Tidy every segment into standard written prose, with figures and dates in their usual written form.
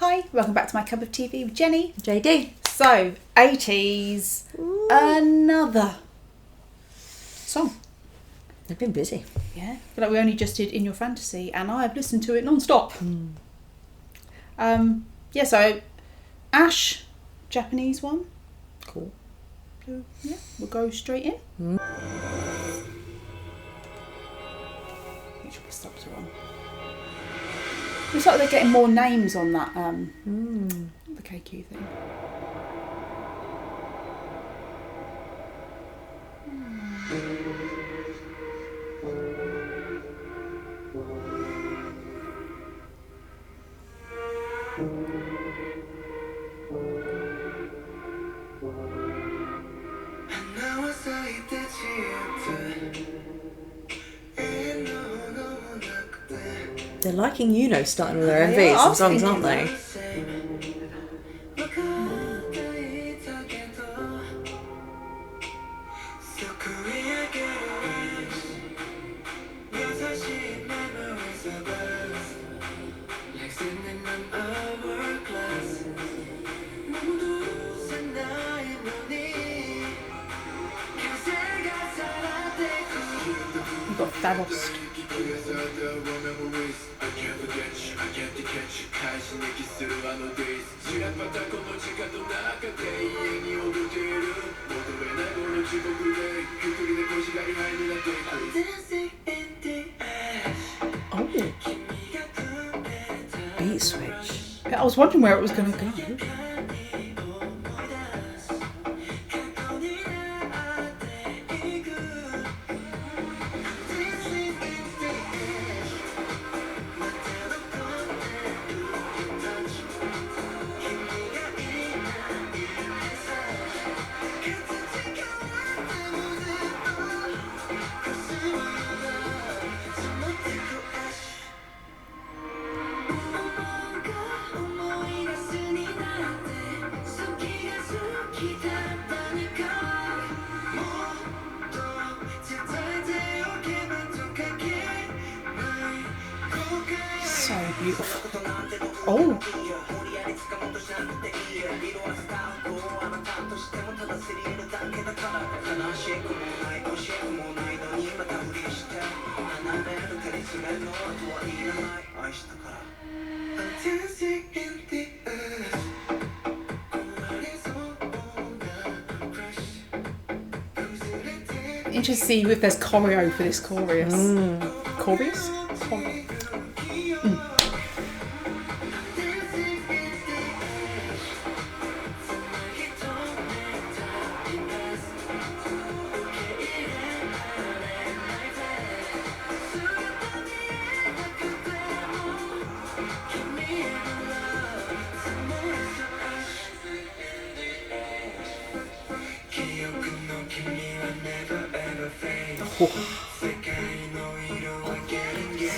Hi, welcome back to my cup of TV with Jenny. JD. So, ATEEZ, another song. They've been busy. Yeah, I feel like we only just did In Your Fantasy and I have listened to it non-stop. So Ash, Japanese one. Cool. So, yeah, we'll go straight in. Make sure my stops are on. Looks like they're getting more names on that, the KQ thing. They're liking starting with their MVs and songs, aren't they? You've got Tharost. Oh. Beat switch. I was wondering where it was going to go. So beautiful. Oh. Interesting to see if there's choreo for this chorus. Chorus?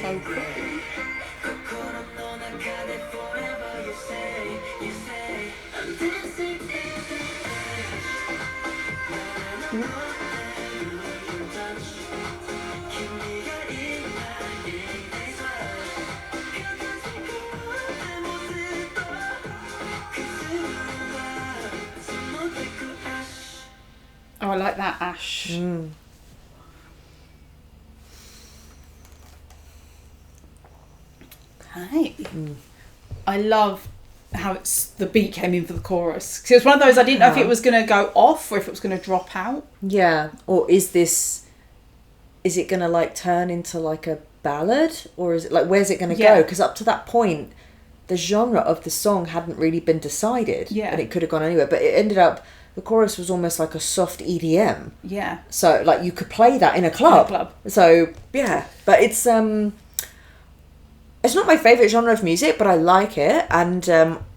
So pretty. Oh, I like that Ash. Okay. I love how the beat came in for the chorus. Because it was one of those, I didn't know if it was going to go off or if it was going to drop out. Yeah. Or is it going to turn into a ballad? Or is it where's it going to go? Because up to that point, the genre of the song hadn't really been decided. Yeah. And it could have gone anywhere. But it ended up, the chorus was almost like a soft EDM. Yeah. So you could play that in a club. So yeah. But it's not my favourite genre of music, but I like it. And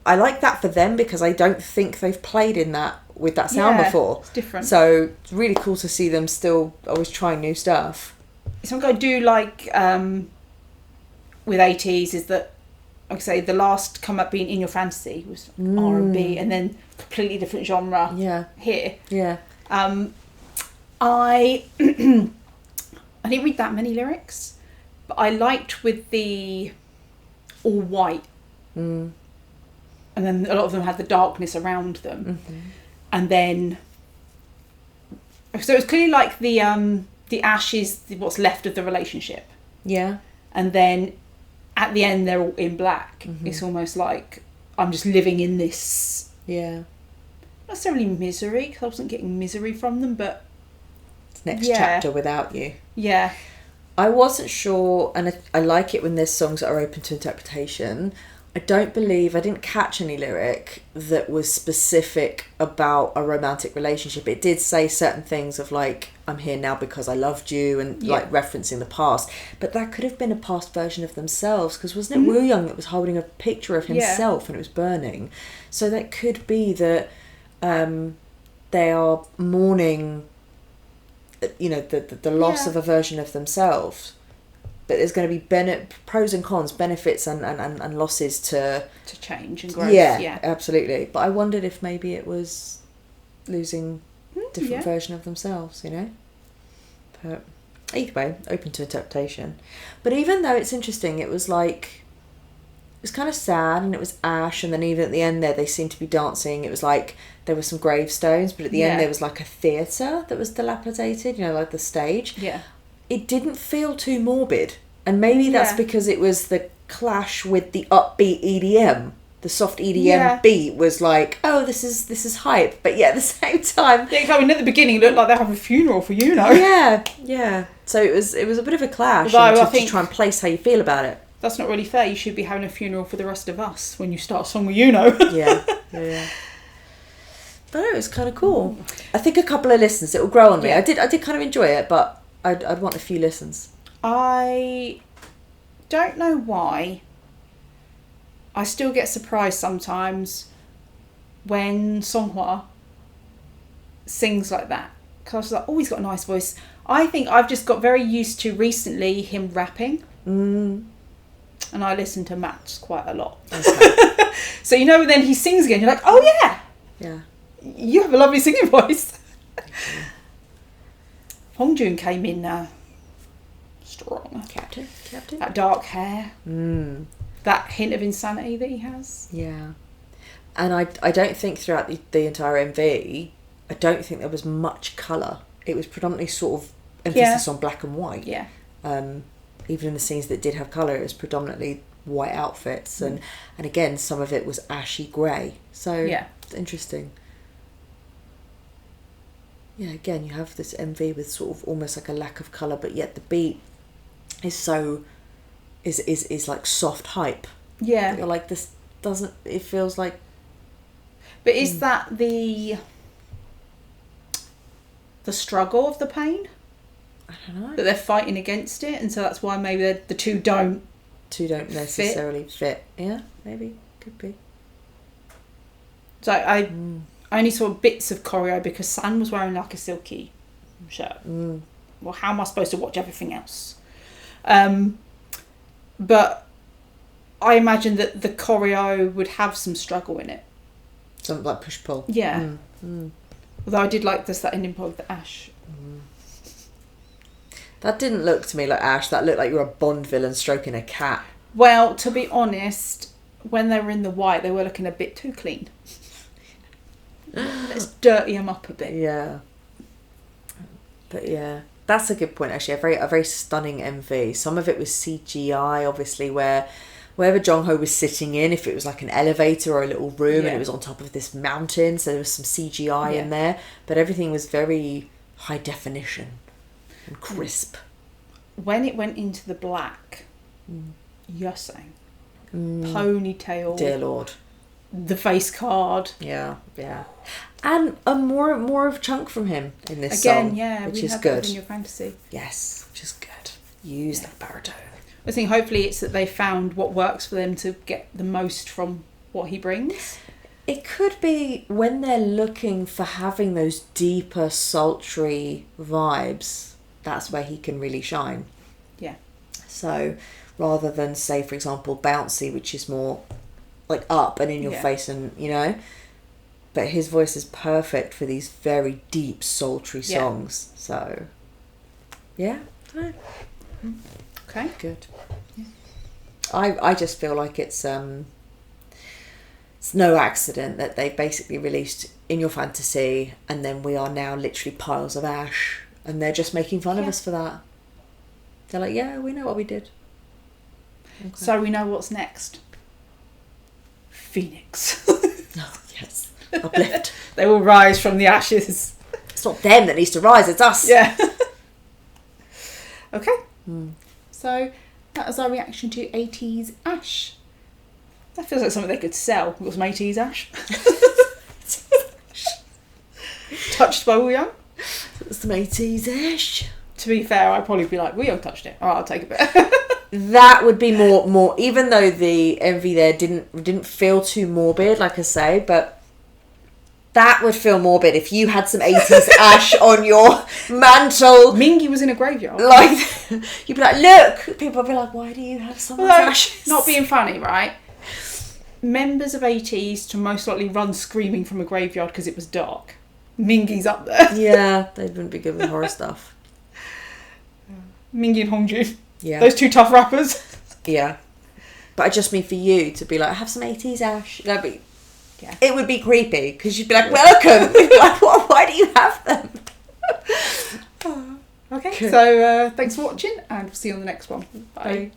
I like that for them because I don't think they've played in that with that sound before. It's different. So it's really cool to see them still always trying new stuff. Something I do like with ATEEZ is that, like I say, the last come up being In Your Fantasy was R&B and then completely different genre here. Yeah. I didn't read that many lyrics, but I liked with the all white and then a lot of them had the darkness around them. Mm-hmm. And then, so it's clearly like the ash is what's left of the relationship. Yeah. And then at the end, they're all in black. Mm-hmm. It's almost like I'm just living in this. Yeah. Not necessarily misery, because I wasn't getting misery from them, but Next chapter without you. Yeah. I wasn't sure, and I like it when there's songs that are open to interpretation. I didn't catch any lyric that was specific about a romantic relationship. It did say certain things of like, I'm here now because I loved you, and like referencing the past. But that could have been a past version of themselves, because wasn't it Woo Young that was holding a picture of himself and it was burning? So that could be that they are mourning, you know, the loss of a version of themselves. But there's going to be pros and cons, benefits and losses to change and growth. Yeah, absolutely. But I wondered if maybe it was losing different version of themselves, you know. But either way, open to interpretation. But even though it's interesting, it was kind of sad, and it was ash, and then even at the end there, they seemed to be dancing. It was like there were some gravestones, but at the end there was like a theatre that was dilapidated, you know, like the stage. Yeah. It didn't feel too morbid, and maybe that's because it was the clash with the upbeat EDM. The soft EDM beat was like, oh, this is hype, but at the same time, I mean, at the beginning, it looked like they have a funeral for you, know. Yeah. So it was a bit of a clash, to try and place how you feel about it. That's not really fair. You should be having a funeral for the rest of us when you start a song with you know. Yeah. But it was kind of cool. I think a couple of listens, it will grow on me. I did kind of enjoy it, but I'd want a few listens. I don't know why. I still get surprised sometimes when Songhwa sings like that. Because I was like, oh, he's got a nice voice. I think I've just got very used to recently him rapping. And I listen to Matt's quite a lot. Okay. So, you know, then he sings again. You're like, oh, yeah. Yeah. You have a lovely singing voice. Hongjun came in strong. Captain. That dark hair. That hint of insanity that he has. Yeah. And I don't think throughout the entire MV, I don't think there was much colour. It was predominantly sort of emphasis on black and white. Yeah. Even in the scenes that did have colour, it was predominantly white outfits. And again, some of it was ashy grey. So it's interesting. Yeah, again, you have this MV with sort of almost like a lack of colour, but yet the beat is like soft hype. Yeah. You're like, this doesn't, it feels like... But is that the struggle of the pain? I don't know. That they're fighting against it, and so that's why maybe the two don't necessarily fit. Yeah, maybe. Could be. So I only saw bits of choreo because San was wearing like a silky shirt. Well, how am I supposed to watch everything else? But I imagine that the choreo would have some struggle in it. Something like push-pull. Yeah. Although I did like that ending part with the ash. That didn't look to me like ash. That looked like you were a Bond villain stroking a cat. Well, to be honest, when they were in the white, they were looking a bit too clean. Let's dirty them up a bit. Yeah. But yeah, that's a good point actually. A very stunning MV. Some of it was CGI, obviously, where wherever Jongho was sitting in, if it was like an elevator or a little room and it was on top of this mountain, so there was some CGI in there, but everything was very high definition and crisp. When it went into the black, Yusang, ponytail, dear Lord, the face card, yeah, and a more of chunk from him in this again, song, which we is have good. That in your fantasy, yes, which is good. Use that baritone. I think hopefully it's that they found what works for them to get the most from what he brings. It could be when they're looking for having those deeper, sultry vibes, that's where he can really shine. Yeah. So rather than, say, for example, Bouncy, which is more like up and in your face and, you know, but his voice is perfect for these very deep, sultry songs. So, yeah. Okay. Good. I just feel like it's it's no accident that they've basically released In Your Fantasy, and then we are now literally piles of ash, and they're just making fun of us for that. They're like, yeah, we know what we did. Okay. So we know what's next. Phoenix. Oh, yes. Uplift. They will rise from the ashes. It's not them that needs to rise, it's us. Yeah. Okay. So that was our reaction to ATEEZ Ash. That feels like something they could sell. We've got some ATEEZ Ash. Touched by Will Young. Some ATEEZ Ash. To be fair, I'd probably be like, Will Young touched it. Alright, I'll take a bit. That would be more. Even though the envy there didn't feel too morbid, like I say, but that would feel morbid if you had some 80s ash on your mantle. Mingy was in a graveyard. Like, you'd be like, look. People would be like, why do you have someone's ashes? Not being funny, right? Members of ATEEZ to most likely run screaming from a graveyard because it was dark. Mingy's up there. Yeah, they wouldn't be good with horror stuff. Mingy and Hongjun. Yeah. Those two tough rappers. Yeah. But I just mean for you to be like, have some 80s ash. That'd be, yeah. It would be creepy because you'd be like, welcome. You'd be like, why do you have them? Okay, so thanks for watching and we'll see you on the next one. Bye.